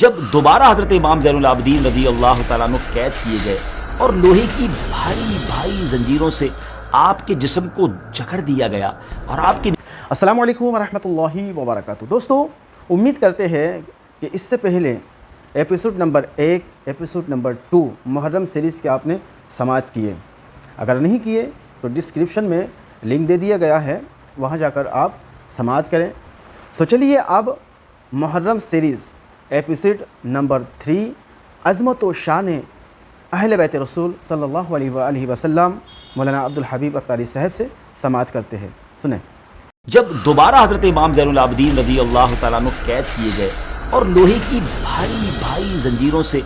جب دوبارہ حضرت امام زین العابدین رضی اللہ تعالیٰ عنہ قید کیے گئے اور لوہے کی بھاری بھاری زنجیروں سے آپ کے جسم کو جکڑ دیا گیا اور آپ کی السلام علیکم ورحمۃ اللہ وبرکاتہ۔ دوستو، امید کرتے ہیں کہ اس سے پہلے ایپیسوڈ نمبر 1 ایپیسوڈ نمبر 2 محرم سیریز کے آپ نے سماعت کیے۔ اگر نہیں کیے تو ڈسکرپشن میں لنک دے دیا گیا ہے، وہاں جا کر آپ سماعت کریں۔ چلیے اب محرم سیریز ایپیسوڈ نمبر 3 عظمت و شان اہل بیت رسول صلی اللہ علیہ وآلہ وسلم مولانا عبدالحبیب اتاری صاحب سے سماعت کرتے ہیں۔ سنیں۔ جب دوبارہ حضرت امام زین العابدین رضی اللہ تعالیٰ عنہ قید کیے گئے اور لوہے کی بھاری بھاری زنجیروں سے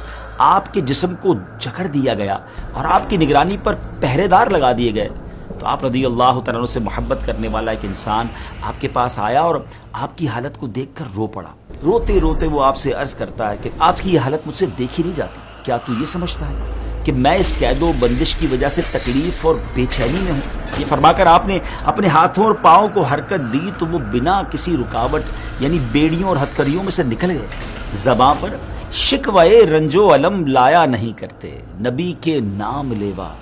آپ کے جسم کو جکڑ دیا گیا اور آپ کی نگرانی پر پہرے دار لگا دیے گئے، تو آپ رضی اللہ تعالیٰ عنہ سے محبت کرنے والا ایک انسان آپ کے پاس آیا اور آپ کی حالت کو دیکھ کر رو پڑا۔ روتے روتے وہ آپ سے عرض کرتا ہے کہ آپ کی یہ حالت مجھ سے دیکھی نہیں جاتی، کیا تو یہ سمجھتا ہے کہ میں اس قید و بندش کی وجہ سے تکلیف اور بے چینی میں ہوں؟ یہ فرما کر آپ نے اپنے ہاتھوں اور پاؤں کو حرکت دی تو وہ بنا کسی رکاوٹ یعنی بیڑیوں اور ہتھکڑیوں میں سے نکل گئے۔ زباں پر شکوائے رنج و علم لایا نہیں کرتے، نبی کے نام لیوا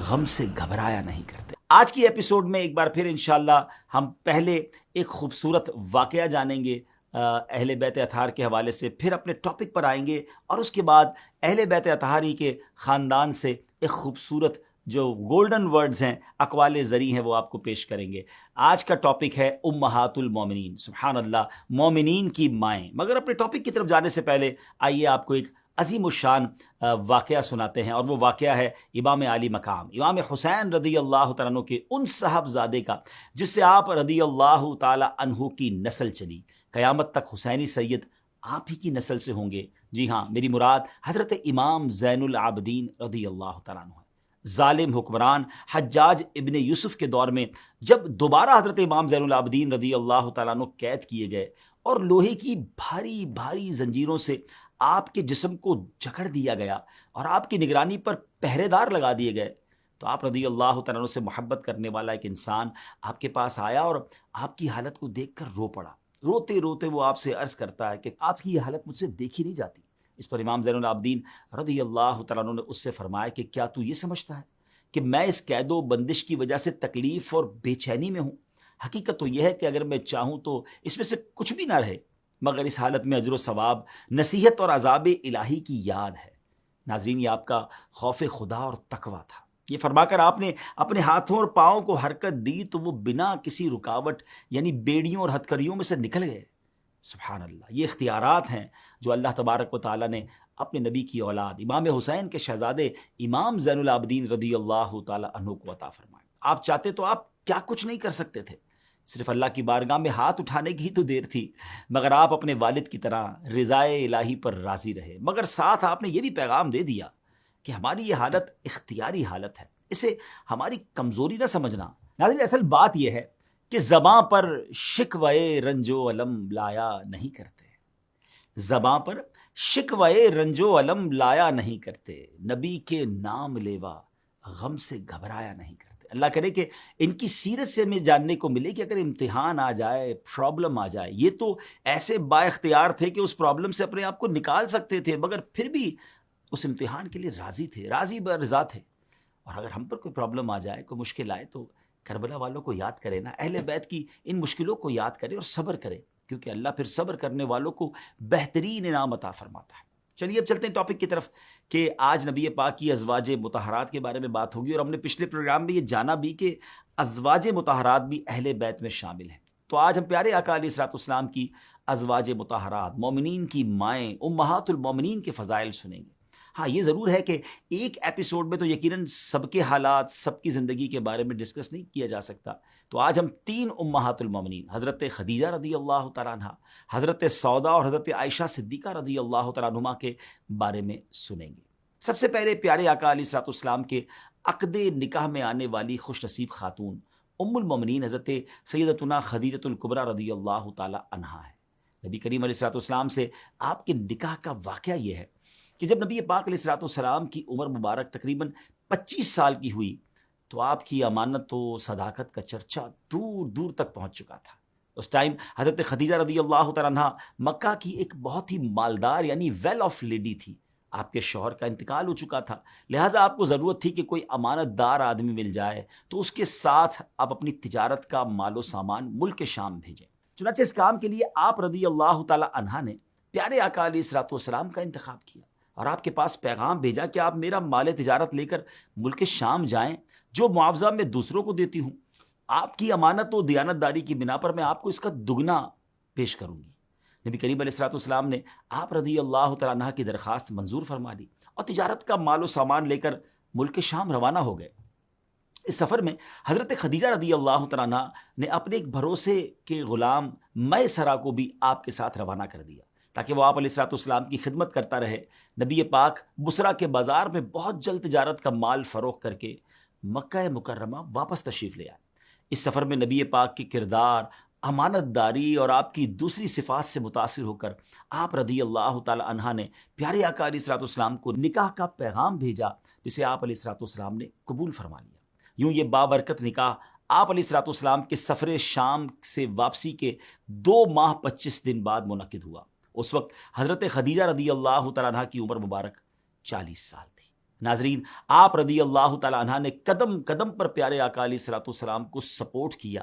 غم سے گھبرایا نہیں کرتے۔ آج کی ایپیسوڈ میں ایک بار پھر انشاءاللہ ہم پہلے ایک خوبصورت واقعہ جانیں گے اہل بیت اطہار کے حوالے سے، پھر اپنے ٹاپک پر آئیں گے اور اس کے بعد اہل بیت اطہاری کے خاندان سے ایک خوبصورت جو گولڈن ورڈز ہیں، اقوال زری ہیں، وہ آپ کو پیش کریں گے۔ آج کا ٹاپک ہے امہات المومنین، سبحان اللہ، مومنین کی مائیں۔ مگر اپنے ٹاپک کی طرف جانے سے پہلے آئیے آپ کو ایک عظیم الشان واقعہ سناتے ہیں، اور وہ واقعہ ہے امام علی مقام امام حسین رضی اللہ تعالیٰ عنہ کے ان صاحبزادے کا جس سے آپ رضی اللہ تعالیٰ عنہ کی نسل چلی۔ قیامت تک حسینی سید آپ ہی کی نسل سے ہوں گے۔ جی ہاں، میری مراد حضرت امام زین العابدین رضی اللہ تعالیٰ عنہ ہے۔ ظالم حکمران حجاج ابن یوسف کے دور میں جب دوبارہ حضرت امام زین العابدین رضی اللہ تعالیٰ عنہ قید کیے گئے اور لوہے کی بھاری بھاری زنجیروں سے آپ کے جسم کو جکڑ دیا گیا اور آپ کی نگرانی پر پہرے دار لگا دیے گئے، تو آپ رضی اللہ تعالیٰ عنہ سے محبت کرنے والا ایک انسان آپ کے پاس آیا اور آپ کی حالت کو دیکھ کر رو پڑا۔ روتے روتے وہ آپ سے عرض کرتا ہے کہ آپ کی یہ حالت مجھ سے دیکھی نہیں جاتی۔ اس پر امام زین العابدین رضی اللہ تعالیٰ عنہ نے اس سے فرمایا کہ کیا تو یہ سمجھتا ہے کہ میں اس قید و بندش کی وجہ سے تکلیف اور بے چینی میں ہوں؟ حقیقت تو یہ ہے کہ اگر میں چاہوں تو اس میں سے کچھ بھی نہ رہے، مگر اس حالت میں اجر و ثواب، نصیحت اور عذاب الہی کی یاد ہے۔ ناظرین، یہ آپ کا خوف خدا اور تقویٰ تھا۔ یہ فرما کر آپ نے اپنے ہاتھوں اور پاؤں کو حرکت دی تو وہ بنا کسی رکاوٹ یعنی بیڑیوں اور ہتھکڑیوں میں سے نکل گئے۔ سبحان اللہ، یہ اختیارات ہیں جو اللہ تبارک و تعالیٰ نے اپنے نبی کی اولاد امام حسین کے شہزادے امام زین العابدین رضی اللہ تعالیٰ عنہ کو عطا فرمائے۔ آپ چاہتے تو آپ کیا کچھ نہیں کر سکتے تھے، صرف اللہ کی بارگاہ میں ہاتھ اٹھانے کی ہی تو دیر تھی، مگر آپ اپنے والد کی طرح رضائے الہی پر راضی رہے۔ مگر ساتھ آپ نے یہ بھی پیغام دے دیا کہ ہماری یہ حالت اختیاری حالت ہے، اسے ہماری کمزوری نہ سمجھنا۔ ناظرین، اصل بات یہ ہے کہ زباں پر شکوائے رنج و علم لایا نہیں کرتے، زباں پر شکوائے رنج و علم لایا نہیں کرتے، نبی کے نام لیوا غم سے گھبرایا نہیں کرتے۔ اللہ کرے کہ ان کی سیرت سے ہمیں جاننے کو ملے کہ اگر امتحان آ جائے، پرابلم آ جائے، یہ تو ایسے با اختیار تھے کہ اس پرابلم سے اپنے آپ کو نکال سکتے تھے، مگر پھر بھی اس امتحان کے لیے راضی تھے، راضی برضا تھے۔ اور اگر ہم پر کوئی پرابلم آ جائے، کوئی مشکل آئے، تو کربلا والوں کو یاد کرے نا، اہل بیت کی ان مشکلوں کو یاد کرے اور صبر کرے، کیونکہ اللہ پھر صبر کرنے والوں کو بہترین انعام عطا فرماتا ہے۔ چلیے اب چلتے ہیں ٹاپک کی طرف کہ آج نبی پاک کی ازواج مطہرات کے بارے میں بات ہوگی، اور ہم نے پچھلے پروگرام میں یہ جانا بھی کہ ازواج مطہرات بھی اہل بیت میں شامل ہیں۔ تو آج ہم پیارے آقا علیہ الصلوۃ والسلام کی ازواج مطہرات، مومنین کی مائیں، امہات المومنین کے فضائل سنیں گے۔ ہاں، یہ ضرور ہے کہ ایک ایپیسوڈ میں تو یقیناً سب کے حالات، سب کی زندگی کے بارے میں ڈسکس نہیں کیا جا سکتا، تو آج ہم 3 امہات المومنین، حضرت خدیجہ رضی اللہ تعالیٰ عنہ، حضرت سودا اور حضرت عائشہ صدیقہ رضی اللہ تعالیٰ عنہما کے بارے میں سنیں گے۔ سب سے پہلے پیارے آقا علیہ الصلوۃ والسلام کے عقد نکاح میں آنے والی خوش نصیب خاتون ام المومنین حضرت سیدتنا خدیجۃ الکبریٰ رضی اللہ تعالیٰ عنہا ہے۔ نبی کریم علیہ الصلوۃ والسلام سے آپ کے نکاح کا واقعہ یہ ہے کہ جب نبی پاک علیہ الصلوۃ والسلام کی عمر مبارک تقریباً 25 سال کی ہوئی تو آپ کی امانت و صداقت کا چرچا دور دور تک پہنچ چکا تھا۔ اس ٹائم حضرت خدیجہ رضی اللہ تعالیٰ عنہ مکہ کی ایک بہت ہی مالدار یعنی ویل آف لیڈی تھی. آپ کے شوہر کا انتقال ہو چکا تھا، لہٰذا آپ کو ضرورت تھی کہ کوئی امانت دار آدمی مل جائے تو اس کے ساتھ آپ اپنی تجارت کا مال و سامان ملک شام بھیجیں. چنانچہ اس کام کے لیے آپ رضی اللہ تعالیٰ عنہ نے پیارے آقا علیہ الصلوۃ والسلام کا انتخاب کیا اور آپ کے پاس پیغام بھیجا کہ آپ میرا مال تجارت لے کر ملک شام جائیں، جو معاوضہ میں دوسروں کو دیتی ہوں آپ کی امانت و دیانت داری کی بنا پر میں آپ کو اس کا دگنا پیش کروں گی. نبی کریم علیہ الصلوۃ والسلام نے آپ رضی اللہ تعالیٰ عنہ کی درخواست منظور فرما لی اور تجارت کا مال و سامان لے کر ملک شام روانہ ہو گئے. اس سفر میں حضرت خدیجہ رضی اللہ تعالیٰ عنہ نے اپنے ایک بھروسے کے غلام میسرہ کو بھی آپ کے ساتھ روانہ کر دیا تاکہ وہ آپ علیہ الصلوۃ والسلام کی خدمت کرتا رہے. نبی پاک بصرہ کے بازار میں بہت جلد تجارت کا مال فروخت کر کے مکہ مکرمہ واپس تشریف لے آئے. اس سفر میں نبی پاک کی کردار، امانت داری اور آپ کی دوسری صفات سے متاثر ہو کر آپ رضی اللہ تعالی عنہ نے پیارے آقا علیہ الصلوۃ والسلام کو نکاح کا پیغام بھیجا جسے آپ علیہ الصلوۃ والسلام نے قبول فرما لیا. یوں یہ بابرکت نکاح آپ علیہ الصلوۃ والسلام کے سفر شام سے واپسی کے 2 ماہ 25 دن بعد منعقد ہوا. اس وقت حضرت خدیجہ رضی اللہ تعالیٰ عنہ کی عمر مبارک 40 سال تھی. ناظرین، آپ رضی اللہ تعالیٰ عنہ نے قدم قدم پر پیارے آقا علیہ الصلوۃ والسلام کو سپورٹ کیا.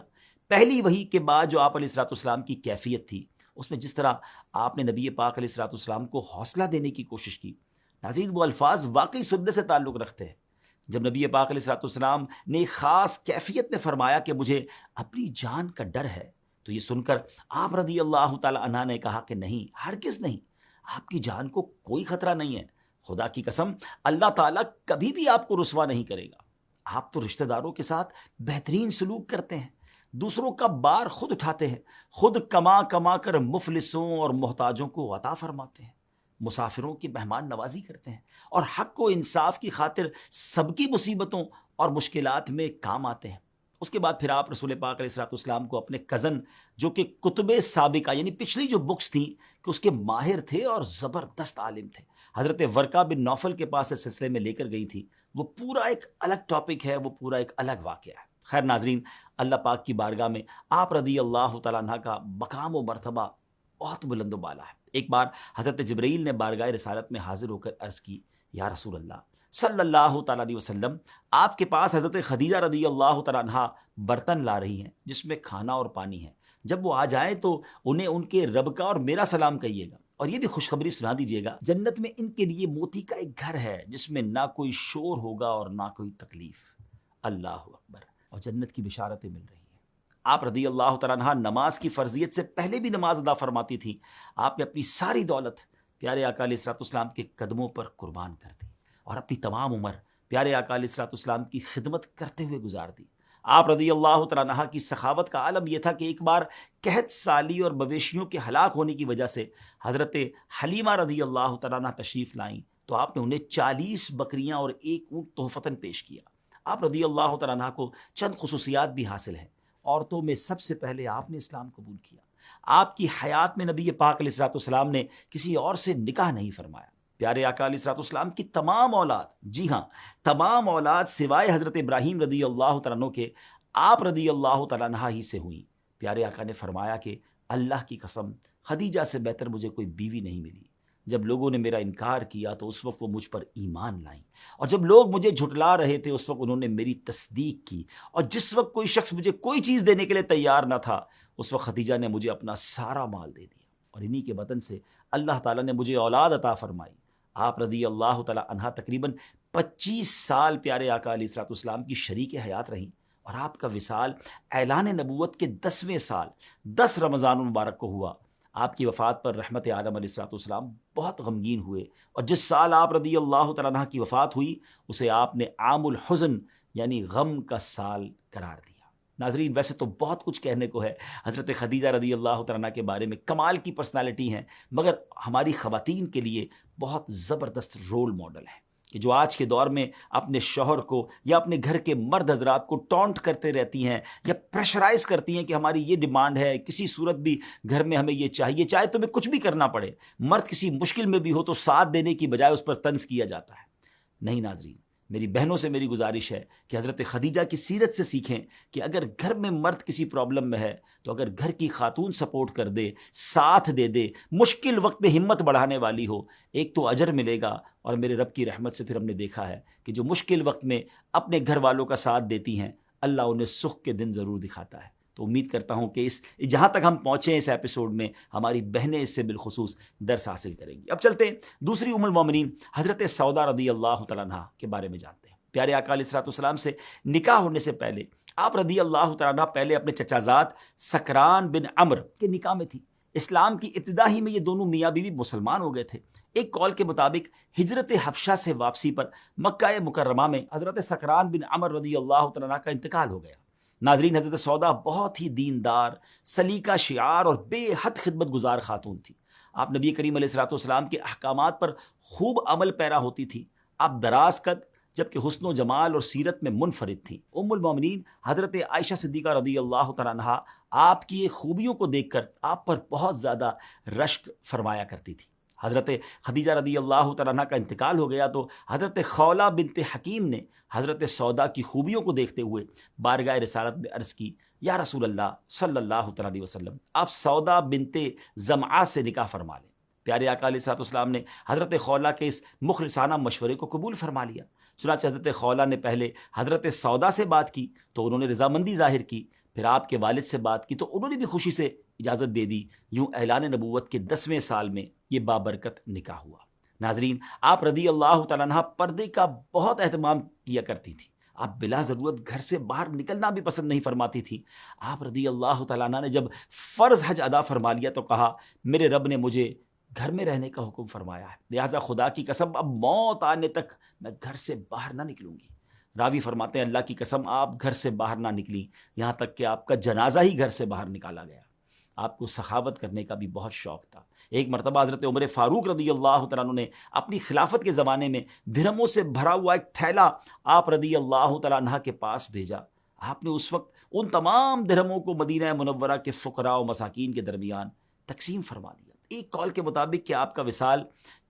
پہلی وحی کے بعد جو آپ علیہ الصلوۃ والسلام کی کیفیت تھی اس میں جس طرح آپ نے نبی پاک علیہ الصلوۃ والسلام کو حوصلہ دینے کی کوشش کی، ناظرین وہ الفاظ واقعی سننے سے تعلق رکھتے ہیں. جب نبی پاک علیہ الصلوۃ والسلام نے ایک خاص کیفیت میں فرمایا کہ مجھے اپنی جان کا ڈر ہے، تو یہ سن کر آپ رضی اللہ تعالی عنہ نے کہا کہ نہیں، ہرگز نہیں، آپ کی جان کو کوئی خطرہ نہیں ہے. خدا کی قسم اللہ تعالیٰ کبھی بھی آپ کو رسوا نہیں کرے گا. آپ تو رشتہ داروں کے ساتھ بہترین سلوک کرتے ہیں، دوسروں کا بار خود اٹھاتے ہیں، خود کما کما کر مفلسوں اور محتاجوں کو عطا فرماتے ہیں، مسافروں کی مہمان نوازی کرتے ہیں اور حق و انصاف کی خاطر سب کی مصیبتوں اور مشکلات میں کام آتے ہیں. اس کے بعد پھر آپ رسول پاک علیہ الصلوۃ والسلام کو اپنے کزن جو کہ کتب سابقہ یعنی پچھلی جو بکس تھیں کہ اس کے ماہر تھے اور زبردست عالم تھے، حضرت ورقہ بن نوفل کے پاس اس سلسلے میں لے کر گئی تھی. وہ پورا ایک الگ ٹاپک ہے، وہ پورا ایک الگ واقعہ ہے. خیر ناظرین، اللہ پاک کی بارگاہ میں آپ رضی اللہ تعالیٰ عنہ کا مقام و مرتبہ بہت بلند و بالا ہے. ایک بار حضرت جبرائیل نے بارگاہ رسالت میں حاضر ہو کر عرض کی، یا رسول اللہ صلی اللہ تعالیٰ علیہ وسلم، آپ کے پاس حضرت خدیجہ رضی اللہ تعالیٰ عنہ برتن لا رہی ہیں جس میں کھانا اور پانی ہے. جب وہ آ جائیں تو انہیں ان کے رب کا اور میرا سلام کہیے گا، اور یہ بھی خوشخبری سنا دیجیے گا جنت میں ان کے لیے موتی کا ایک گھر ہے جس میں نہ کوئی شور ہوگا اور نہ کوئی تکلیف. اللہ اکبر. اور جنت کی بشارتیں مل رہی ہیں. آپ رضی اللہ تعالیٰ عنہ نماز کی فرضیت سے پہلے بھی نماز ادا فرماتی تھی. آپ نے اپنی ساری دولت پیارے آقا علیہ الصلوۃ والسلام کے قدموں پر قربان کر دی اور اپنی تمام عمر پیارے آقا علیہ الصلوۃ والسلام کی خدمت کرتے ہوئے گزار دی. آپ رضی اللہ تعالیٰ عنہ کی سخاوت کا عالم یہ تھا کہ ایک بار قحط سالی اور مویشیوں کے ہلاک ہونے کی وجہ سے حضرت حلیمہ رضی اللہ تعالیٰ عنہ تشریف لائیں تو آپ نے انہیں 40 بکریاں اور 1 اونٹ تحفتاً پیش کیا. آپ رضی اللہ تعالیٰ عنہ کو چند خصوصیات بھی حاصل ہیں. عورتوں میں سب سے پہلے آپ نے اسلام قبول کیا. آپ کی حیات میں نبی پاک علیہ الصلوۃ والسلام نے کسی اور سے نکاح نہیں فرمایا. پیارے آقا علیہ الصلوۃ والسلام کی تمام اولاد، جی ہاں تمام اولاد سوائے حضرت ابراہیم رضی اللہ تعالیٰ عنہ کے، آپ رضی اللہ تعالیٰ عنہ ہی سے ہوئیں. پیارے آقا نے فرمایا کہ اللہ کی قسم خدیجہ سے بہتر مجھے کوئی بیوی نہیں ملی. جب لوگوں نے میرا انکار کیا تو اس وقت وہ مجھ پر ایمان لائیں، اور جب لوگ مجھے جھٹلا رہے تھے اس وقت انہوں نے میری تصدیق کی، اور جس وقت کوئی شخص مجھے کوئی چیز دینے کے لیے تیار نہ تھا اس وقت خدیجہ نے مجھے اپنا سارا مال دے دیا، اور انہی کے بطن سے اللہ تعالیٰ نے مجھے اولاد عطا فرمائی. آپ رضی اللہ تعالیٰ عنہ تقریباً 25 سال پیارے آقا علیہ الصلوۃ والسلام کی شریک حیات رہیں، اور آپ کا وصال اعلان نبوت کے 10ویں سال 10 رمضان المبارک کو ہوا. آپ کی وفات پر رحمت عالم علیہ الصلوۃ والسلام بہت غمگین ہوئے، اور جس سال آپ رضی اللہ تعالیٰ عنہ کی وفات ہوئی اسے آپ نے عام الحزن یعنی غم کا سال قرار دیا. ناظرین، ویسے تو بہت کچھ کہنے کو ہے حضرت خدیجہ رضی اللہ تعالیٰ عنہ کے بارے میں، کمال کی پرسنالٹی ہیں، مگر ہماری خواتین کے لیے بہت زبردست رول ماڈل ہے کہ جو آج کے دور میں اپنے شوہر کو یا اپنے گھر کے مرد حضرات کو ٹونٹ کرتے رہتی ہیں یا پریشرائز کرتی ہیں کہ ہماری یہ ڈیمانڈ ہے، کسی صورت بھی گھر میں ہمیں یہ چاہیے، چاہے تمہیں کچھ بھی کرنا پڑے. مرد کسی مشکل میں بھی ہو تو ساتھ دینے کی بجائے اس پر طنز کیا جاتا ہے. نہیں ناظرین، میری بہنوں سے میری گزارش ہے کہ حضرت خدیجہ کی سیرت سے سیکھیں کہ اگر گھر میں مرد کسی پرابلم میں ہے تو اگر گھر کی خاتون سپورٹ کر دے، ساتھ دے دے، مشکل وقت میں ہمت بڑھانے والی ہو، ایک تو اجر ملے گا، اور میرے رب کی رحمت سے پھر ہم نے دیکھا ہے کہ جو مشکل وقت میں اپنے گھر والوں کا ساتھ دیتی ہیں، اللہ انہیں سکھ کے دن ضرور دکھاتا ہے۔ تو امید کرتا ہوں کہ جہاں تک ہم پہنچے ہیں اس ایپیسوڈ میں، ہماری بہنیں اس سے بالخصوص درس حاصل کریں گی۔ اب چلتے ہیں دوسری ام المومنین حضرت سودا رضی اللہ تعالیٰ عنہا کے بارے میں جانتے ہیں۔ پیارے آقا علیہ الصلوۃ والسلام سے نکاح ہونے سے پہلے آپ رضی اللہ تعالیٰ عنہ پہلے اپنے چچا زاد سکران بن عمرو کے نکاح میں تھی۔ اسلام کی ابتدا ہی میں یہ دونوں میاں بیوی مسلمان ہو گئے تھے۔ ایک قول کے مطابق ہجرت حبشہ سے واپسی پر مکہ مکرمہ میں حضرت سکران بن عمرو رضی اللہ تعالیٰ عنہ کا انتقال ہو گیا۔ ناظرین، حضرت سودا بہت ہی دیندار، سلیقہ شعار اور بے حد خدمت گزار خاتون تھی۔ آپ نبی کریم علیہ الصلوۃ والسلام کے احکامات پر خوب عمل پیرا ہوتی تھی۔ آپ دراز قد جبکہ حسن و جمال اور سیرت میں منفرد تھیں۔ ام المومنین حضرت عائشہ صدیقہ رضی اللہ تعالیٰ عنہا آپ کی خوبیوں کو دیکھ کر آپ پر بہت زیادہ رشک فرمایا کرتی تھی۔ حضرت خدیجہ رضی اللہ تعالیٰ عنہ کا انتقال ہو گیا تو حضرت خولہ بنت حکیم نے حضرت سودا کی خوبیوں کو دیکھتے ہوئے بارگاہ رسالت میں عرض کی، یا رسول اللہ صلی اللہ تعالیٰ علیہ وسلم، آپ سودا بنت زمعہ سے نکاح فرما لیں۔ پیارے آقا علیہ الصلوۃ والسلام نے حضرت خولہ کے اس مخلصانہ مشورے کو قبول فرما لیا۔ چنانچہ حضرت خولہ نے پہلے حضرت سودا سے بات کی تو انہوں نے رضامندی ظاہر کی، پھر آپ کے والد سے بات کی تو انہوں نے بھی خوشی سے اجازت دے دی۔ یوں اعلان نبوت کے 10ویں سال میں یہ بابرکت نکاح ہوا۔ ناظرین، آپ رضی اللہ تعالیٰ عنہ پردے کا بہت اہتمام کیا کرتی تھی۔ آپ بلا ضرورت گھر سے باہر نکلنا بھی پسند نہیں فرماتی تھی۔ آپ رضی اللہ تعالیٰ عنہ نے جب فرض حج ادا فرما لیا تو کہا، میرے رب نے مجھے گھر میں رہنے کا حکم فرمایا ہے، لہٰذا خدا کی قسم اب موت آنے تک میں گھر سے باہر نہ نکلوں گی۔ راوی فرماتے ہیں، اللہ کی قسم آپ گھر سے باہر نہ نکلی، یہاں تک کہ آپ کا جنازہ ہی گھر سے باہر نکالا گیا۔ آپ کو سخاوت کرنے کا بھی بہت شوق تھا۔ ایک مرتبہ حضرت عمر فاروق رضی اللہ تعالیٰ عنہ نے اپنی خلافت کے زمانے میں درہموں سے بھرا ہوا ایک تھیلا آپ رضی اللہ تعالیٰ عنہ کے پاس بھیجا۔ آپ نے اس وقت ان تمام درہموں کو مدینہ منورہ کے فقراء و مساکین کے درمیان تقسیم فرما دیا۔ ایک قول کے مطابق کہ آپ کا وصال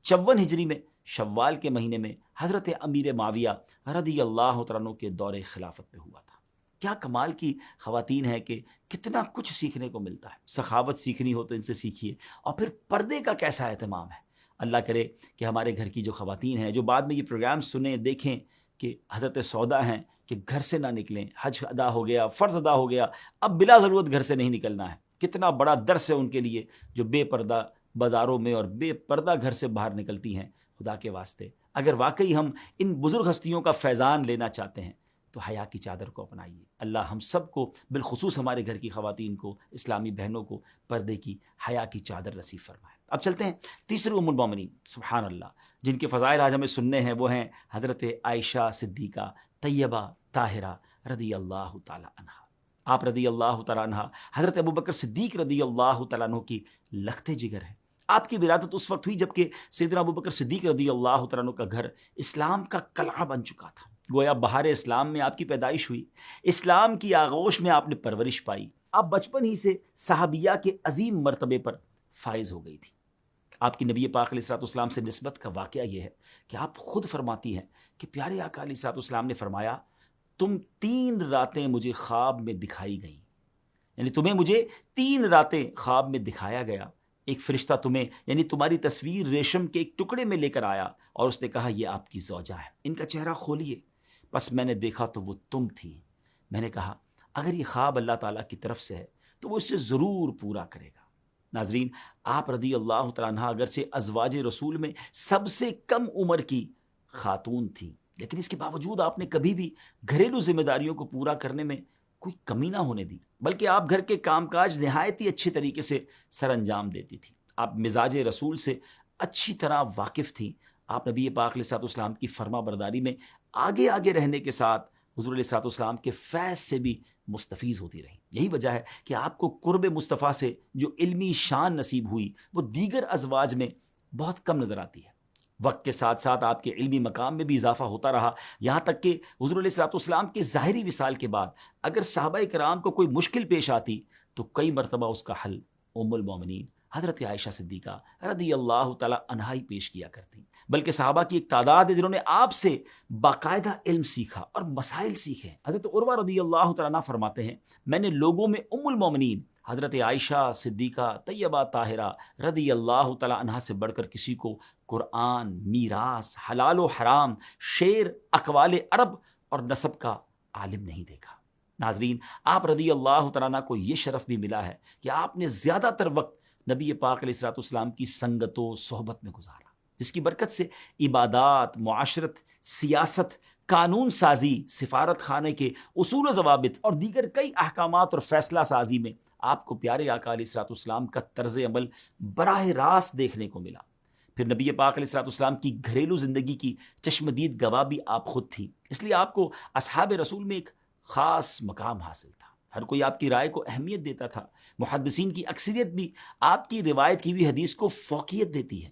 54 ہجری میں شوال کے مہینے میں حضرت امیر معاویہ رضی اللہ تعالیٰ عنہ کے دور خلافت میں ہوا تھا۔ کیا کمال کی خواتین ہیں کہ کتنا کچھ سیکھنے کو ملتا ہے۔ سخاوت سیکھنی ہو تو ان سے سیکھیے، اور پھر پردے کا کیسا اہتمام ہے۔ اللہ کرے کہ ہمارے گھر کی جو خواتین ہیں جو بعد میں یہ پروگرام سنیں، دیکھیں کہ حضرت سودا ہیں کہ گھر سے نہ نکلیں، حج ادا ہو گیا، فرض ادا ہو گیا، اب بلا ضرورت گھر سے نہیں نکلنا ہے۔ کتنا بڑا درس ہے ان کے لیے جو بے پردہ بازاروں میں اور بے پردہ گھر سے باہر نکلتی ہیں۔ خدا کے واسطے اگر واقعی ہم ان بزرگ ہستیوں کا فیضان لینا چاہتے ہیں تو حیا کی چادر کو اپنائیے۔ اللہ ہم سب کو، بالخصوص ہمارے گھر کی خواتین کو، اسلامی بہنوں کو پردے کی، حیا کی چادر نصیب فرمائے۔ اب چلتے ہیں تیسری ام المومنین، سبحان اللہ، جن کے فضائل آج ہمیں سننے ہیں، وہ ہیں حضرت عائشہ صدیقہ طیبہ طاہرہ رضی اللہ تعالی عنہا۔ آپ رضی اللہ تعالیٰ عنہ حضرت ابوبکر صدیق رضی اللہ تعالیٰ عنہ کی لخت جگر ہیں۔ آپ کی ولادت اس وقت ہوئی جبکہ سیدنا ابوبکر صدیق رضی اللہ تعالیٰ عنہ کا گھر اسلام کا قلعہ بن چکا تھا۔ گویا بہار اسلام میں آپ کی پیدائش ہوئی، اسلام کی آغوش میں آپ نے پرورش پائی۔ آپ بچپن ہی سے صحابیہ کے عظیم مرتبے پر فائز ہو گئی تھی۔ آپ کی نبی پاک علیہ الصلوۃ والسلام سے نسبت کا واقعہ یہ ہے کہ آپ خود فرماتی ہیں کہ پیارے آقا علیہ الصلوۃ والسلام نے فرمایا، تم 3 راتیں مجھے خواب میں دکھائی گئیں، یعنی تمہیں مجھے 3 راتیں خواب میں دکھایا گیا۔ ایک فرشتہ تمہیں، یعنی تمہاری تصویر ریشم کے ایک ٹکڑے میں لے کر آیا اور اس نے کہا، یہ آپ کی زوجہ ہے، ان کا چہرہ کھولیے۔ بس میں نے دیکھا تو وہ تم تھی۔ میں نے کہا، اگر یہ خواب اللہ تعالیٰ کی طرف سے ہے تو وہ اسے ضرور پورا کرے گا۔ ناظرین، آپ رضی اللہ تعالیٰ عنہ اگرچہ ازواج رسول میں سب سے کم عمر کی خاتون تھیں، لیکن اس کے باوجود آپ نے کبھی بھی گھریلو ذمہ داریوں کو پورا کرنے میں کوئی کمی نہ ہونے دی، بلکہ آپ گھر کے کام کاج نہایت ہی اچھے طریقے سے سر انجام دیتی تھی۔ آپ مزاج رسول سے اچھی طرح واقف تھیں۔ آپ نبی پاک علیہ الصلوۃ والسلام کی فرما برداری میں آگے رہنے کے ساتھ حضور علیہ الصلوۃ والسلام کے فیض سے بھی مستفیض ہوتی رہیں۔ یہی وجہ ہے کہ آپ کو قرب مصطفیٰ سے جو علمی شان نصیب ہوئی وہ دیگر ازواج میں بہت کم نظر آتی ہے۔ وقت کے ساتھ ساتھ آپ کے علمی مقام میں بھی اضافہ ہوتا رہا، یہاں تک کہ حضور علیہ الصلوۃ والسلام کے ظاہری وصال کے بعد اگر صحابہ کرام کو کوئی مشکل پیش آتی تو کئی مرتبہ اس کا حل ام المومنین حضرت عائشہ صدیقہ رضی اللہ تعالیٰ عنہا ہی پیش کیا کرتی، بلکہ صحابہ کی ایک تعداد ہے جنہوں نے آپ سے باقاعدہ علم سیکھا اور مسائل سیکھے۔ حضرت عروہ رضی اللہ تعالیٰ عنہ فرماتے ہیں، میں نے لوگوں میں ام المومنین حضرت عائشہ صدیقہ طیبہ طاہرہ رضی اللہ تعالیٰ عنہا سے بڑھ کر کسی کو قرآن، میراث، حلال و حرام، شعر، اقوال عرب اور نسب کا عالم نہیں دیکھا۔ ناظرین، آپ رضی اللہ تعالیٰ عنہ کو یہ شرف بھی ملا ہے کہ آپ نے زیادہ تر وقت نبی پاک علیہ الصلوۃ والسلام کی سنگت و صحبت میں گزارا، جس کی برکت سے عبادات، معاشرت، سیاست، قانون سازی، سفارت خانے کے اصول و ضوابط اور دیگر کئی احکامات اور فیصلہ سازی میں آپ کو پیارے آقا علیہ الصلوۃ والسلام کا طرز عمل براہ راست دیکھنے کو ملا۔ پھر نبی پاک علیہ الصلوۃ والسلام کی گھریلو زندگی کی چشمدید گواہ بھی آپ خود تھی، اس لیے آپ کو اصحاب رسول میں ایک خاص مقام حاصل تھا۔ ہر کوئی آپ کی رائے کو اہمیت دیتا تھا۔ محدثین کی اکثریت بھی آپ کی روایت کی ہوئی حدیث کو فوقیت دیتی ہے۔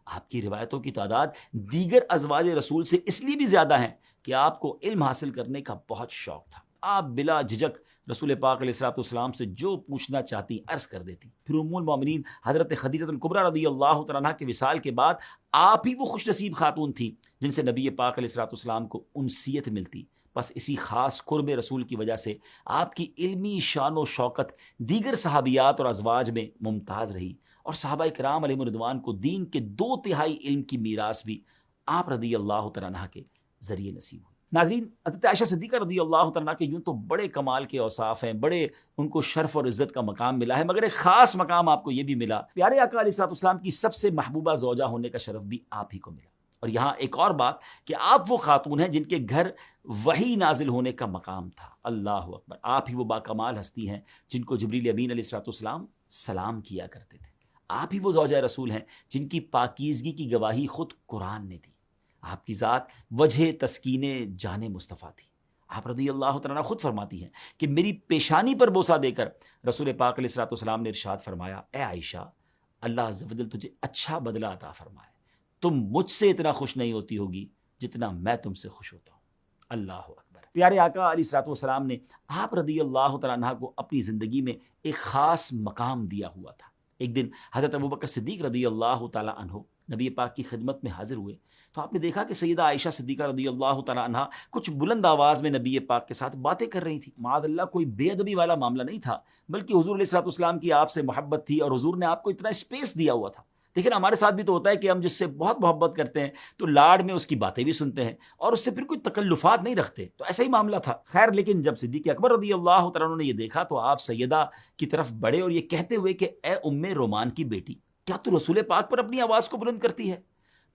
آپ کی روایتوں کی تعداد دیگر ازواج رسول سے اس لیے بھی زیادہ ہیں کہ آپ کو علم حاصل کرنے کا بہت شوق تھا۔ آپ بلا جھجک رسول پاک علیہ الصلوۃ والسلام سے جو پوچھنا چاہتی عرض کر دیتی۔ پھر ام المومنین حضرت خدیجہ الکبریٰ رضی اللہ تعالیٰ عنہا کے وصال کے بعد آپ ہی وہ خوش نصیب خاتون تھی جن سے نبی پاک علیہ الصلوۃ والسلام کو انسیت ملتی۔ بس اسی خاص قرب رسول کی وجہ سے آپ کی علمی شان و شوکت دیگر صحابیات اور ازواج میں ممتاز رہی، اور صحابہ کرام علیہم رضوان کو دین کے 2/3 علم کی میراث بھی آپ رضی اللہ تعالیٰ عنہ کے ذریعے نصیب ہوئی۔ ناظرین، حضرت عائشہ صدیقہ رضی اللہ تعالیٰ عنہ کے یوں تو بڑے کمال کے اوصاف ہیں، بڑے ان کو شرف اور عزت کا مقام ملا ہے، مگر ایک خاص مقام آپ کو یہ بھی ملا، پیارے آقا علیہ الصلوۃ والسلام کی سب سے محبوبہ زوجہ ہونے کا شرف بھی آپ ہی کو ملا۔ اور یہاں ایک اور بات کہ آپ وہ خاتون ہیں جن کے گھر وحی نازل ہونے کا مقام تھا۔ اللہ اکبر، آپ ہی وہ باکمال ہستی ہیں جن کو جبریل امین علیہ الصلوۃ والسلام سلام کیا کرتے تھے۔ آپ ہی وہ زوجہ رسول ہیں جن کی پاکیزگی کی گواہی خود قرآن نے دی۔ آپ کی ذات وجہ تسکین جان مصطفیٰ تھی۔ آپ رضی اللہ تعالیٰ خود فرماتی ہیں کہ میری پیشانی پر بوسہ دے کر رسول پاک علیہ الصلوۃ والسلام نے ارشاد فرمایا، اے عائشہ، اللہ عز و جل تجھے اچھا بدلہ عطا فرمائے، تم مجھ سے اتنا خوش نہیں ہوتی ہوگی جتنا میں تم سے خوش ہوتا ہوں۔ اللہ اکبر۔ پیارے آقا علیہ الصلوۃ والسلام نے آپ رضی اللہ تعالیٰ عنہ کو اپنی زندگی میں ایک خاص مقام دیا ہوا تھا۔ ایک دن حضرت ابوبکر صدیق رضی اللہ تعالیٰ عنہ نبی پاک کی خدمت میں حاضر ہوئے تو آپ نے دیکھا کہ سیدہ عائشہ صدیقہ رضی اللہ تعالیٰ عنہ کچھ بلند آواز میں نبی پاک کے ساتھ باتیں کر رہی تھی۔ معاذ اللہ، کوئی بے ادبی والا معاملہ نہیں تھا، بلکہ حضور علیہ الصلوۃ والسلام کی آپ سے محبت تھی، اور حضور نے آپ کو اتنا اسپیس دیا ہوا تھا۔ لیکن ہمارے ساتھ بھی تو ہوتا ہے کہ ہم جس سے بہت محبت کرتے ہیں تو لاڈ میں اس کی باتیں بھی سنتے ہیں اور اس سے پھر کوئی تکلفات نہیں رکھتے، تو ایسا ہی معاملہ تھا۔ خیر، لیکن جب صدیق اکبر رضی اللہ تعالیٰ عنہ نے یہ دیکھا تو آپ سیدہ کی طرف بڑھے اور یہ کہتے ہوئے کہ اے ام رومان کی بیٹی، کیا تو رسول پاک پر اپنی آواز کو بلند کرتی ہے؟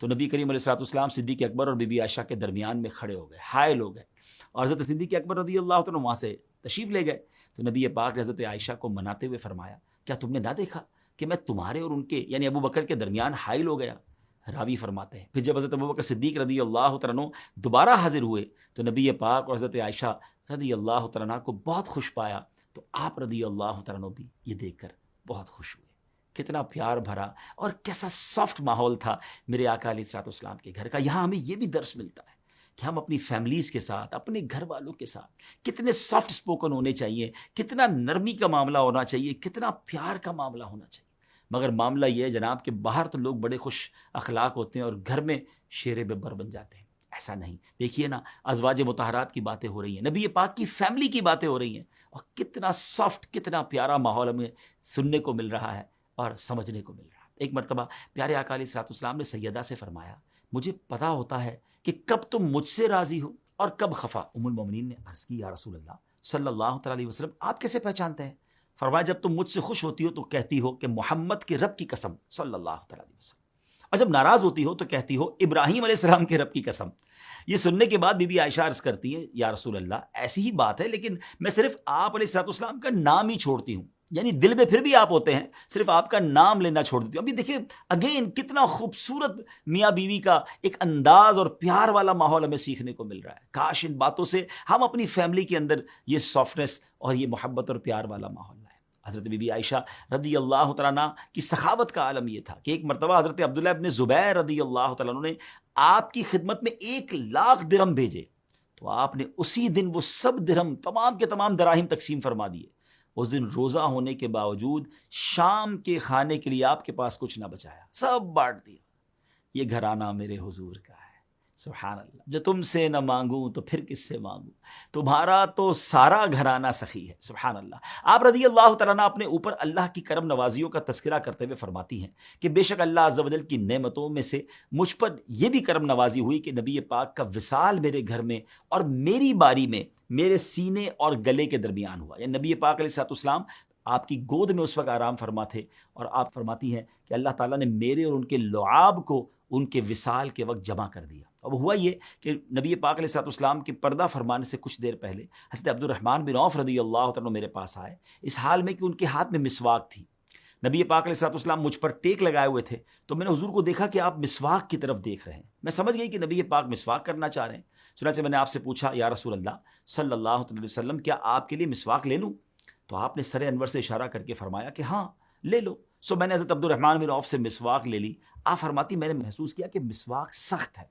تو نبی کریم علیہ الصلوۃ والسلام صدیق اکبر اور بی بی عائشہ کے درمیان میں کھڑے ہو گئے، حائل ہو گئے، اور حضرت صدیق اکبر رضی اللہ تعالیٰ وہاں سے تشریف لے گئے۔ تو نبی پاک نے حضرت عائشہ کو مناتے ہوئے فرمایا، کیا تم نے نہ دیکھا کہ میں تمہارے اور ان کے یعنی ابو بکر کے درمیان حائل ہو گیا؟ راوی فرماتے ہیں پھر جب حضرت ابو بکر صدیق رضی اللہ تعالیٰ دوبارہ حاضر ہوئے تو نبی پاک اور حضرت عائشہ رضی اللہ تعالیٰ کو بہت خوش پایا، تو آپ رضی اللہ تعالیٰ بھی یہ دیکھ کر بہت خوش ہوئے۔ کتنا پیار بھرا اور کیسا سافٹ ماحول تھا میرے آقا علیہ الصلوۃ والسلام کے گھر کا۔ یہاں ہمیں یہ بھی درس ملتا ہے کہ ہم اپنی فیملیز کے ساتھ، اپنے گھر والوں کے ساتھ کتنے سافٹ سپوکن ہونے چاہیے، کتنا نرمی کا معاملہ ہونا چاہیے، کتنا پیار کا معاملہ ہونا چاہیے۔ مگر معاملہ یہ ہے جناب کہ باہر تو لوگ بڑے خوش اخلاق ہوتے ہیں اور گھر میں شیر ببر بن جاتے ہیں۔ ایسا نہیں، دیکھیے نا، ازواج مطہرات کی باتیں ہو رہی ہیں، نبی پاک کی فیملی کی باتیں ہو رہی ہیں، اور کتنا سافٹ، کتنا پیارا ماحول ہمیں سننے کو مل رہا ہے اور سمجھنے کو مل رہا ہے۔ ایک مرتبہ پیارے آقا علیہ الصلوۃ والسلام نے سیدہ سے فرمایا، مجھے پتا ہوتا ہے کہ کب تم مجھ سے راضی ہو اور کب خفا۔ ام المومنین نے عرض کی، یا رسول اللہ صلی اللہ تعالیٰ علیہ وسلم، آپ کیسے پہچانتے ہیں؟ فرمایا، جب تم مجھ سے خوش ہوتی ہو تو کہتی ہو کہ محمد کے رب کی قسم صلی اللہ تعالیٰ علیہ وسلم، اور جب ناراض ہوتی ہو تو کہتی ہو ابراہیم علیہ السلام کے رب کی قسم۔ یہ سننے کے بعد بی بی عائشہ عرض کرتی ہیں، یا رسول اللہ ایسی ہی بات ہے، لیکن میں صرف آپ علیہ الصلوۃ والسلام کا نام ہی چھوڑتی ہوں، یعنی دل میں پھر بھی آپ ہوتے ہیں، صرف آپ کا نام لینا چھوڑ دیتی ہوں۔ ابھی دیکھیں اگین کتنا خوبصورت میاں بیوی کا ایک انداز اور پیار والا ماحول ہمیں سیکھنے کو مل رہا ہے۔ کاش ان باتوں سے ہم اپنی فیملی کے اندر یہ سافٹنس اور یہ محبت اور پیار والا ماحول لائیں۔ حضرت بی بی عائشہ رضی اللہ تعالیٰ عنہ کی سخاوت کا عالم یہ تھا کہ ایک مرتبہ حضرت عبداللہ ابن زبیر رضی اللہ تعالیٰ عنہ نے آپ کی خدمت میں 1,00,000 درہم بھیجے، تو آپ نے اسی دن وہ سب درہم تمام کے تمام دراہم تقسیم فرما دیے، اس دن روزہ ہونے کے باوجود شام کے کھانے کے لیے آپ کے پاس کچھ نہ بچایا، سب بانٹ دیا۔ یہ گھرانہ میرے حضور کا ہے، سبحان اللہ۔ جو تم سے نہ مانگوں تو پھر کس سے مانگوں، تمہارا تو سارا گھرانہ سخی ہے، سبحان اللہ۔ آپ رضی اللہ تعالیٰ عنہ اپنے اوپر اللہ کی کرم نوازیوں کا تذکرہ کرتے ہوئے فرماتی ہیں کہ بے شک اللہ عز و جل کی نعمتوں میں سے مجھ پر یہ بھی کرم نوازی ہوئی کہ نبی پاک کا وصال میرے گھر میں اور میری باری میں میرے سینے اور گلے کے درمیان ہوا، یعنی نبی پاک علیہ الصلوۃ والسلام آپ کی گود میں اس وقت آرام فرما تھے، اور آپ فرماتی ہیں کہ اللہ تعالیٰ نے میرے اور ان کے لعاب کو ان کے وصال کے وقت جمع کر دیا۔ اب ہوا یہ کہ نبی پاک علیہ الصلوۃ والسلام کے پردہ فرمانے سے کچھ دیر پہلے حضرت عبد الرحمن بن عوف رضی اللہ عنہ میرے پاس آئے، اس حال میں کہ ان کے ہاتھ میں مسواک تھی۔ نبی پاک علیہ الصلوۃ والسلام مجھ پر ٹیک لگائے ہوئے تھے، تو میں نے حضور کو دیکھا کہ آپ مسواک کی طرف دیکھ رہے ہیں۔ میں سمجھ گئی کہ نبی پاک مسواک کرنا چاہ رہے ہیں، چنانچہ میں نے آپ سے پوچھا یا رسول اللہ صلی اللہ علیہ وسلم کیا آپ کے لیے مسواک لے لوں؟ تو آپ نے سر انور سے اشارہ کر کے فرمایا کہ ہاں لے لو۔ سو میں نے حضرت عبد الرحمن بن عوف سے مسواک لے لی۔ آپ فرماتی میں نے محسوس کیا کہ مسواک سخت ہے،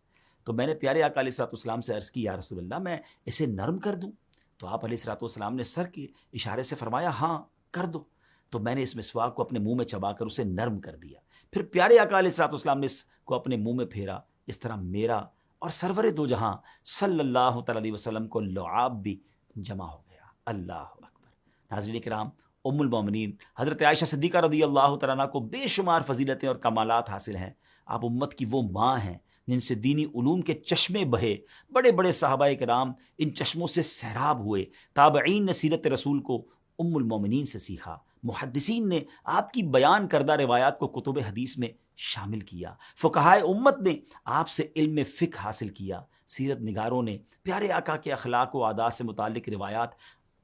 تو میں نے پیارے آقا علیہ الصلوۃ والسلام سے عرض کی یا رسول اللہ میں اسے نرم کر دوں؟ تو آپ علیہ الصلوۃ والسلام نے سر کے اشارے سے فرمایا ہاں کر دو۔ تو میں نے اس مسواک کو اپنے منہ میں چبا کر اسے نرم کر دیا، پھر پیارے آقا علیہ الصلوۃ والسلام نے اس کو اپنے منہ میں پھیرا۔ اس طرح میرا اور سرور دو جہاں صلی اللہ تعالی علیہ وسلم کو لعاب بھی جمع ہو گیا۔ اللہ اکبر۔ ناظرین کرام، ام المومنین حضرت عائشہ صدیقہ رضی اللہ تعالیٰ عنہ کو بے شمار فضیلتیں اور کمالات حاصل ہیں۔ آپ امت کی وہ ماں ہیں جن سے دینی علوم کے چشمے بہے، بڑے بڑے صحابہ کرام ان چشموں سے سیراب ہوئے۔ تابعین نے سیرت رسول کو ام المومنین سے سیکھا، محدثین نے آپ کی بیان کردہ روایات کو کتب حدیث میں شامل کیا، فقہائے امت نے آپ سے علم فقہ حاصل کیا، سیرت نگاروں نے پیارے آقا کے اخلاق و عادات سے متعلق روایات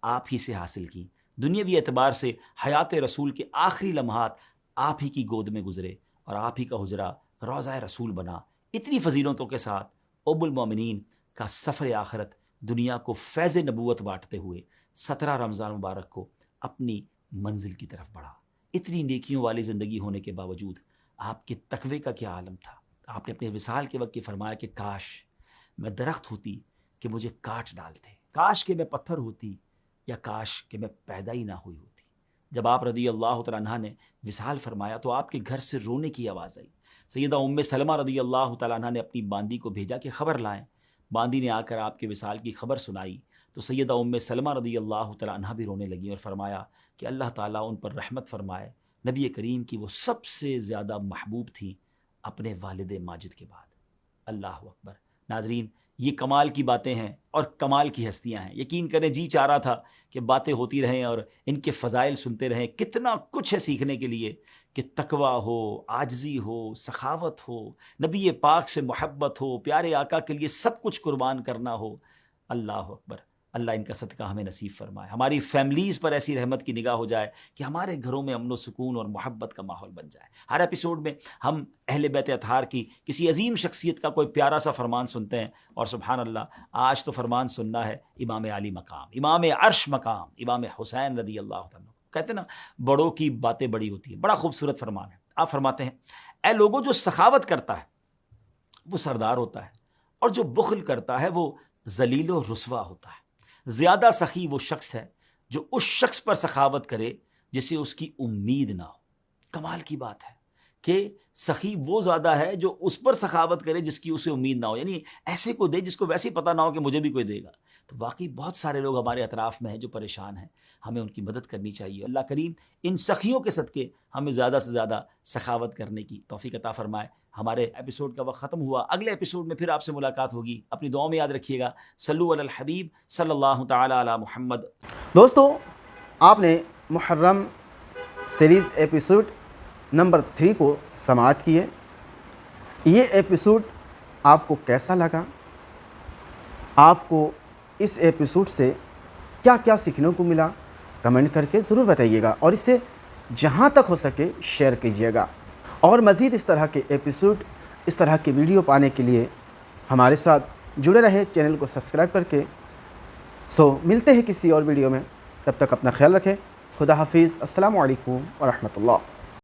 آپ ہی سے حاصل کی۔ دنیاوی اعتبار سے حیات رسول کے آخری لمحات آپ ہی کی گود میں گزرے اور آپ ہی کا حجرہ روضہ رسول بنا۔ اتنی فضیلتوں کے ساتھ ام المومنین کا سفر آخرت دنیا کو فیض نبوت بانٹتے ہوئے 17 رمضان مبارک کو اپنی منزل کی طرف بڑھا۔ اتنی نیکیوں والی زندگی ہونے کے باوجود آپ کے تقوی کا کیا عالم تھا۔ آپ نے اپنے وصال کے وقت یہ فرمایا کہ کاش میں درخت ہوتی کہ مجھے کاٹ ڈالتے، کاش کہ میں پتھر ہوتی یا کاش کہ میں پیدا ہی نہ ہوئی ہوتی۔ جب آپ رضی اللہ تعالیٰ عنہ نے وصال فرمایا تو آپ کے گھر سے رونے کی آواز آئی۔ سیدہ ام سلمہ رضی اللہ تعالیٰ عنہ نے اپنی باندی کو بھیجا کہ خبر لائیں۔ باندی نے آ کر آپ کے وصال کی خبر سنائی تو سیدہ ام سلمہ رضی اللہ تعالیٰ عنہ بھی رونے لگیں اور فرمایا کہ اللہ تعالیٰ ان پر رحمت فرمائے، نبی کریم کی وہ سب سے زیادہ محبوب تھی اپنے والد ماجد کے بعد۔ اللہ اکبر۔ ناظرین، یہ کمال کی باتیں ہیں اور کمال کی ہستیاں ہیں۔ یقین کریں جی چاہ رہا تھا کہ باتیں ہوتی رہیں اور ان کے فضائل سنتے رہیں۔ کتنا کچھ ہے سیکھنے کے لیے کہ تقویٰ ہو، عاجزی ہو، سخاوت ہو، نبی پاک سے محبت ہو، پیارے آقا کے لیے سب کچھ قربان کرنا ہو۔ اللہ اکبر۔ اللہ ان کا صدقہ ہمیں نصیب فرمائے، ہماری فیملیز پر ایسی رحمت کی نگاہ ہو جائے کہ ہمارے گھروں میں امن و سکون اور محبت کا ماحول بن جائے۔ ہر ایپیسوڈ میں ہم اہل بیت اطہار کی کسی عظیم شخصیت کا کوئی پیارا سا فرمان سنتے ہیں، اور سبحان اللہ آج تو فرمان سننا ہے امام علی مقام، امام عرش مقام، امام حسین رضی اللہ عنہ۔ کہتے ہیں نا بڑوں کی باتیں بڑی ہوتی ہیں، بڑا خوبصورت فرمان ہے۔ آپ فرماتے ہیں اے لوگوں، جو سخاوت کرتا ہے وہ سردار ہوتا ہے، اور جو بخل کرتا ہے وہ ذلیل و رسوا ہوتا ہے۔ زیادہ سخی وہ شخص ہے جو اس شخص پر سخاوت کرے جسے اس کی امید نہ ہو۔ کمال کی بات ہے کہ سخی وہ زیادہ ہے جو اس پر سخاوت کرے جس کی اسے امید نہ ہو، یعنی ایسے کو دے جس کو ویسے پتہ نہ ہو کہ مجھے بھی کوئی دے گا۔ تو واقعی بہت سارے لوگ ہمارے اطراف میں ہیں جو پریشان ہیں، ہمیں ان کی مدد کرنی چاہیے۔ اللہ کریم ان سخیوں کے صدقے ہمیں زیادہ سے زیادہ سخاوت کرنے کی توفیق عطا فرمائے۔ ہمارے ایپیسوڈ کا وقت ختم ہوا، اگلے ایپیسوڈ میں پھر آپ سے ملاقات ہوگی۔ اپنی دعاؤں میں یاد رکھیے گا، صلو علی الحبیب صلی اللہ تعالی علی محمد۔ دوستو، آپ نے محرم سیریز ایپیسوڈ نمبر 3 کو سماعت کیے۔ یہ ایپیسوڈ آپ کو کیسا لگا؟ آپ کو اس ایپیسوڈ سے کیا کیا سیکھنے کو ملا؟ کمنٹ کر کے ضرور بتائیے گا، اور اسے جہاں تک ہو سکے شیئر کیجیے گا۔ اور مزید اس طرح کے ایپیسوڈ، اس طرح کے ویڈیو پانے کے لیے ہمارے ساتھ جڑے رہے، چینل کو سبسکرائب کر کے۔ ملتے ہیں کسی اور ویڈیو میں، تب تک اپنا خیال رکھیں۔ خدا حافظ۔ السلام علیکم ورحمۃ اللہ۔